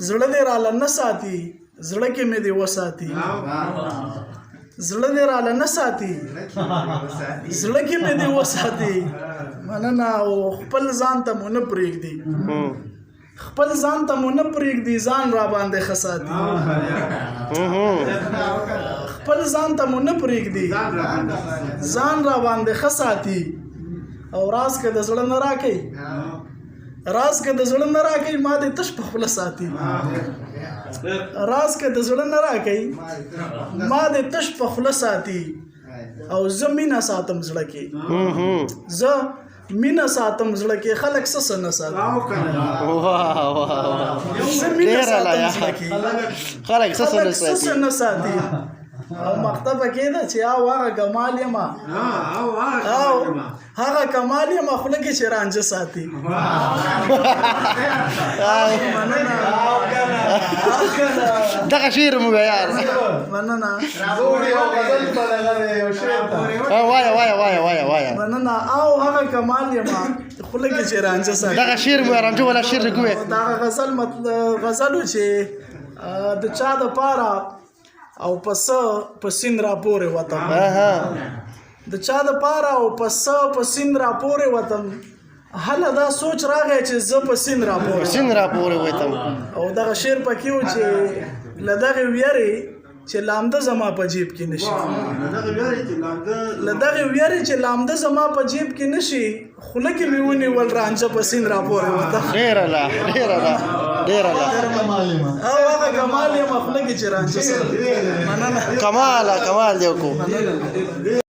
زړه دې راله نه ساتي زړه کې مې دې وساتي زړه دې راله نه ساتي زړه کې مې دې وساتي مننه او خپل ځان ته مو نه پرېږدي خپل ځان ته مو نه پرېږدي ځان را باندې ښه ساتي خپل ځان ته مو نه پرېږدي ځان را باندې ښه ساتي او راز که د زړه نه راکوي راز که د زړه نه راکوي ما دې تش په خوله ساتي راز که د زړه نه راکوي ما دې تش په خوله ساتي او زه مینه ساتم زړه کې زه مینه ساتم زړه کې خلک څه نه ساتي زه مینه ساتم زړه کې خلک څه نه ساتي او مکتبه کې ده چې او هغه کمال یم او هغه کمال یم خوله کې چې رانجه ساتي دغه شعر مو بیان مننه وایه مننه او هغه کمال یم خوله کې چې رانجه ساتي دغه شعر مو رانجه ولا شعر کوي دغه غزل غزلو چې د چا د پاره او پس پسین را پورې وطن د چا د پاره او پس پسین را پورې وطن هله دا سوچ راغی چې زه پسین را پورې وطن او دغه شعر پکې و چې له دغې ویرې چې لامده زما په جیب کې نشي له دغې ویرې چې لامده زما په جیب کې نشي خوله کې مې ونیول رانجه پسین را پورې وطن ډېره او هغه کمال یم خوله کې چې رانجه ساتي مننه کمال دی کو